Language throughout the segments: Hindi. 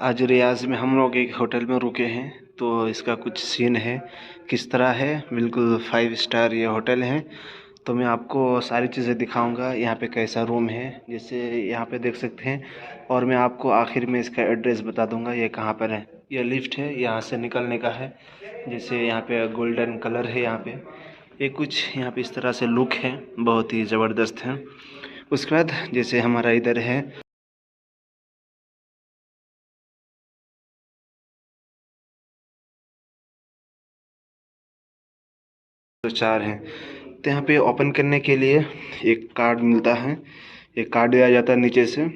आज रियाज़ में हम लोग एक होटल में रुके हैं, तो इसका कुछ सीन है किस तरह है। बिल्कुल 5 स्टार ये होटल है। तो मैं आपको सारी चीज़ें दिखाऊंगा, यहाँ पे कैसा रूम है जैसे यहाँ पे देख सकते हैं। और मैं आपको आखिर में इसका एड्रेस बता दूंगा ये कहाँ पर है। ये लिफ्ट है, यहाँ से निकलने का है। जैसे यहाँ पे गोल्डन कलर है, यहाँ पे ये कुछ यहाँ पे इस तरह से लुक है, बहुत ही ज़बरदस्त है। उसके बाद जैसे हमारा इधर है तो 4 हैं। तो यहाँ पे ओपन करने के लिए एक कार्ड मिलता है, एक कार्ड दिया जाता है नीचे से।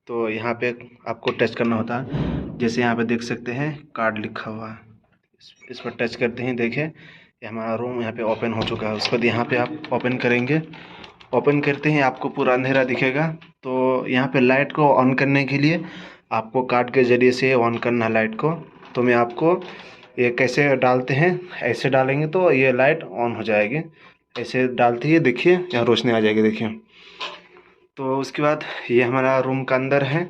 तो यहाँ पे आपको टच करना होता है, जैसे यहाँ पे देख सकते हैं कार्ड लिखा हुआ है। इस पर टच करते हैं, देखें ये हमारा रूम यहाँ पे ओपन हो चुका है। उसके बाद यहाँ पे आप ओपन करेंगे, ओपन करते हैं आपको पूरा अंधेरा दिखेगा। तो यहाँ पे लाइट को ऑन करने के लिए आपको कार्ड के ज़रिए से ऑन करना है लाइट को। तो मैं आपको ये कैसे डालते हैं, ऐसे डालेंगे तो ये लाइट ऑन हो जाएगी। ऐसे डालते ही देखिए यहाँ रोशनी आ जाएगी, देखिए। तो उसके बाद ये हमारा रूम का अंदर है।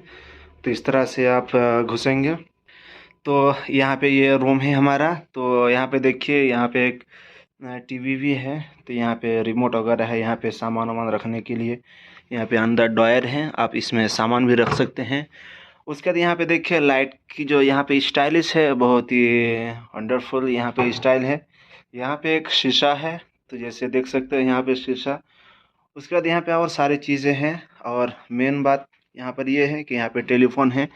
तो इस तरह से आप घुसेंगे तो यहाँ पे ये रूम है हमारा। तो यहाँ पे देखिए, यहाँ पे एक टीवी भी है। तो यहाँ पे रिमोट वगैरह है, यहाँ पे सामान वामान रखने के लिए। यहाँ पे अंदर ड्रॉयर है, आप इसमें सामान भी रख सकते हैं। उसके बाद यहाँ पे देखिए लाइट की जो यहाँ पे स्टाइलिश है, बहुत ही वंडरफुल यहाँ पे स्टाइल है। यहाँ पे एक शीशा है, तो जैसे देख सकते हैं यहाँ पे शीशा। उसके बाद यहाँ पे और सारी चीज़ें हैं। और मेन बात यहाँ पर ये है कि यहाँ पे टेलीफोन है।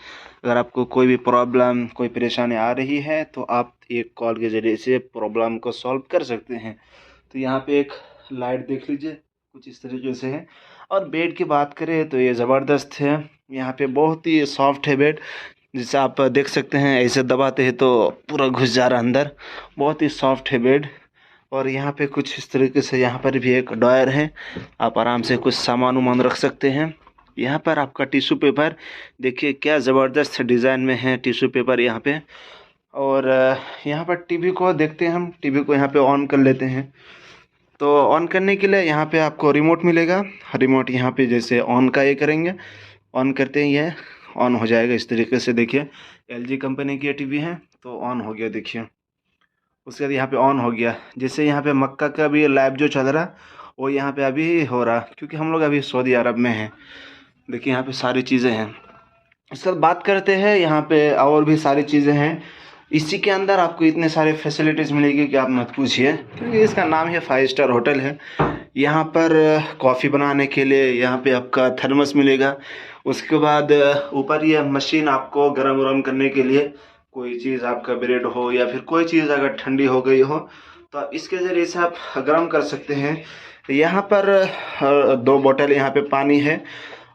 अगर आपको कोई भी प्रॉब्लम, कोई परेशानी आ रही है तो आप एक कॉल के ज़रिए से प्रॉब्लम को सॉल्व कर सकते हैं। तो यहाँ पे एक लाइट देख लीजिए, कुछ इस तरीके से है। और बेड की बात करें तो ये ज़बरदस्त है। यहाँ पे बहुत ही सॉफ्ट है बेड, जिसे आप देख सकते हैं ऐसे दबाते हैं तो पूरा घुस जा रहा है अंदर। बहुत ही सॉफ्ट है बेड। और यहाँ पे कुछ इस तरीके से यहाँ पर भी एक ड्रॉयर है, आप आराम से कुछ सामान वामान रख सकते हैं। यहाँ पर आपका टिश्यू पेपर देखिए क्या ज़बरदस्त डिज़ाइन में है टिश्यू पेपर यहाँ पे। और यहाँ पर टीवी को देखते हैं हम, टीवी को यहाँ पे ऑन कर लेते हैं। तो ऑन करने के लिए यहाँ पे आपको रिमोट मिलेगा। रिमोट यहाँ पे जैसे ऑन का ये करेंगे, ऑन करते ही ये ऑन हो जाएगा इस तरीके से। देखिए LG कंपनी की टीवी है, तो ऑन हो गया देखिए। उसके बाद यहाँ पे ऑन हो गया। जैसे यहाँ पे मक्का का भी लाइव जो चल रहा वो यहाँ पे अभी हो रहा, क्योंकि हम लोग अभी सऊदी अरब में हैं। देखिए यहाँ पे सारी चीज़ें हैं। इसके बाद बात करते हैं, यहाँ पे और भी सारी चीज़ें हैं। इसी के अंदर आपको इतने सारे फैसिलिटीज़ मिलेगी कि आप मत पूछिए, क्योंकि इसका नाम है 5 स्टार होटल है। यहाँ पर कॉफ़ी बनाने के लिए यहाँ पे आपका थर्मस मिलेगा। उसके बाद ऊपर ये मशीन आपको गरम वरम करने के लिए, कोई चीज़ आपका ब्रेड हो या फिर कोई चीज़ अगर ठंडी हो गई हो तो आप इसके ज़रिए से आप गर्म कर सकते हैं। यहाँ पर 2 बोतल यहाँ पे पानी है।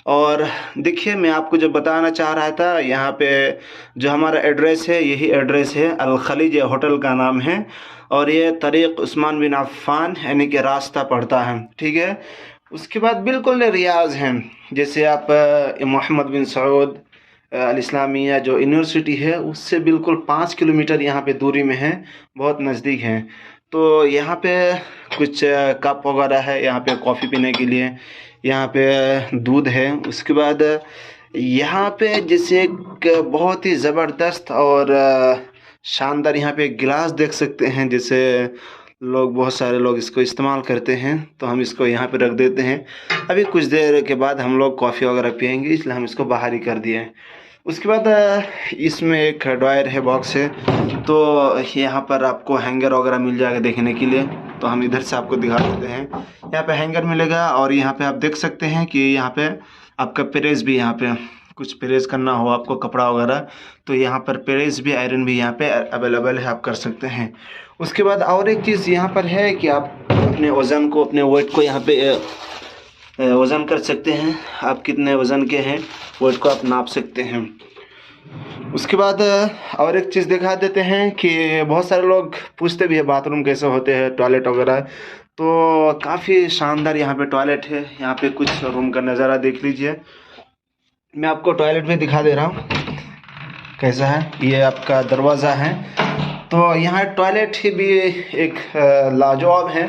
और देखिए मैं आपको जो बताना चाह रहा था, यहाँ पे जो हमारा एड्रेस है यही एड्रेस है, अल खलीज होटल का नाम है। और ये तरीक़ उस्मान बिन अफ़्फ़ान यानी कि रास्ता पड़ता है, ठीक है। उसके बाद बिल्कुल रियाज़ हैं, जैसे आप मोहम्मद बिन सऊद अल इस्लामिया जो यूनिवर्सिटी है उससे बिल्कुल 5 किलोमीटर यहाँ पे दूरी में है, बहुत नज़दीक है। तो यहाँ पे कुछ कप वगैरह है यहाँ पे कॉफ़ी पीने के लिए, यहाँ पे दूध है। उसके बाद यहाँ पे जैसे एक बहुत ही ज़बरदस्त और शानदार यहाँ पे गिलास देख सकते हैं। जैसे लोग, बहुत सारे लोग इसको इस्तेमाल करते हैं, तो हम इसको यहाँ पे रख देते हैं। अभी कुछ देर के बाद हम लोग कॉफ़ी वगैरह पियेंगे, इसलिए हम इसको बाहर ही कर दिए। उसके बाद इसमें एक ड्रॉयर है, बॉक्स है। तो यहाँ पर आपको हैंगर वगैरह मिल जाएगा देखने के लिए। तो हम इधर से आपको दिखा देते हैं, यहाँ पे हैंगर मिलेगा। और यहाँ पे आप देख सकते हैं कि यहाँ पे आपका प्रेस भी, यहाँ पे कुछ प्रेस करना हो आपको कपड़ा वगैरह, तो यहाँ पर प्रेस भी, आयरन भी यहाँ पे अवेलेबल है, आप कर सकते हैं। उसके बाद और एक चीज़ यहाँ पर है कि आप अपने वज़न को, अपने वेट को यहाँ पे वज़न कर सकते हैं। आप कितने वज़न के हैं वेट को आप नाप सकते हैं। उसके बाद और एक चीज़ दिखा देते हैं कि बहुत सारे लोग पूछते भी है बाथरूम कैसे होते हैं, टॉयलेट वगैरह। तो काफ़ी शानदार यहाँ पे टॉयलेट है। यहाँ पे कुछ रूम का नज़ारा देख लीजिए, मैं आपको टॉयलेट में दिखा दे रहा हूँ कैसा है। ये आपका दरवाज़ा है। तो यहाँ टॉयलेट ही भी एक लाजवाब है,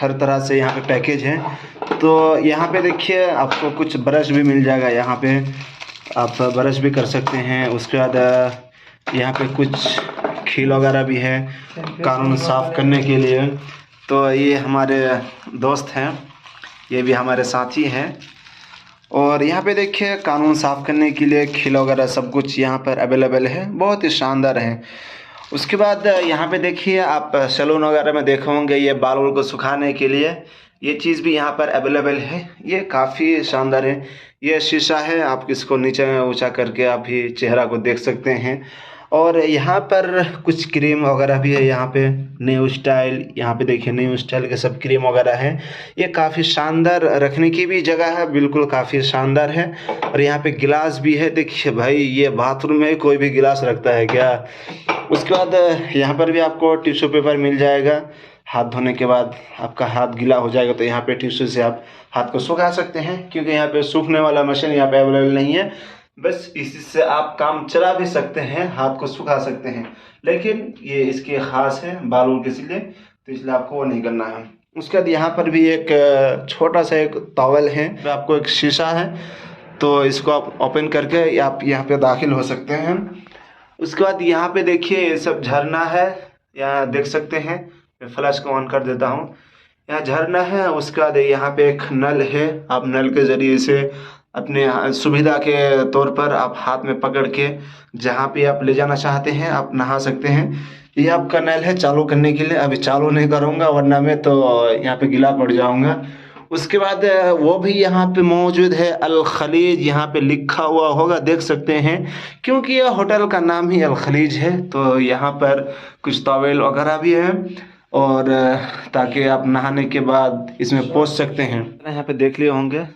हर तरह से यहाँ पे पैकेज है। तो यहाँ पे देखिए आपको कुछ ब्रश भी मिल जाएगा यहाँ पे। आप ब्रश भी कर सकते हैं। उसके बाद यहाँ पे कुछ खील वगैरह भी है कानून साफ़ करने के लिए। तो ये हमारे दोस्त हैं, ये भी हमारे साथी हैं। और यहाँ पे देखिए कानून साफ़ करने के लिए खील वगैरह सब कुछ यहाँ पर अवेलेबल है, बहुत ही शानदार है। उसके बाद यहाँ पे देखिए आप सैलून वगैरह में देखे होंगे ये बालों को सुखाने के लिए ये चीज़ भी यहाँ पर अवेलेबल है। ये काफ़ी शानदार है। ये शीशा है, आप इसको नीचे ऊंचा करके आप भी चेहरा को देख सकते हैं। और यहाँ पर कुछ क्रीम वगैरह भी है। यहाँ पे न्यू स्टाइल, यहाँ पे देखिए न्यू स्टाइल के सब क्रीम वगैरह है। ये काफ़ी शानदार रखने की भी जगह है, बिल्कुल काफ़ी शानदार है। और यहाँ पे गिलास भी है। देखिए भाई, ये बाथरूम में कोई भी गिलास रखता है क्या। उसके बाद यहाँ पर भी आपको टिश्यू पेपर मिल जाएगा। हाथ धोने के बाद आपका हाथ गीला हो जाएगा तो यहाँ पे टिश्यू से आप हाथ को सुखा सकते हैं, क्योंकि यहाँ पे सूखने वाला मशीन यहाँ पे अवेलेबल नहीं है। बस इसी से आप काम चला भी सकते हैं, हाथ को सुखा सकते हैं, लेकिन ये इसके ख़ास है बालों के लिए, तो इसलिए आपको वो नहीं करना है। उसके बाद यहाँ पर भी एक छोटा सा एक टॉवल है, आपको एक शीशा है, तो इसको आप ओपन करके आप यहाँ पे दाखिल हो सकते हैं। उसके बाद यहाँ पे देखिए ये सब झरना है, यहाँ देख सकते हैं। मैं फ्लैश को ऑन कर देता हूँ, यहाँ झरना है। उसके बाद यहाँ पे एक नल है, आप नल के ज़रिए से अपने सुविधा के तौर पर आप हाथ में पकड़ के जहाँ पे आप ले जाना चाहते हैं आप नहा सकते हैं। ये आपका नल है चालू करने के लिए। अभी चालू नहीं करूँगा वरना मैं तो यहाँ पे गीला पड़ जाऊँगा। उसके बाद वो भी यहाँ पे मौजूद है, अल खलीज यहाँ पे लिखा हुआ होगा, देख सकते हैं, क्योंकि यह होटल का नाम ही अल खलीज है। तो यहाँ पर कुछ टॉवेल वगैरह भी है, और ताकि आप नहाने के बाद इसमें पोंछ सकते हैं। यहाँ पे देख लिए होंगे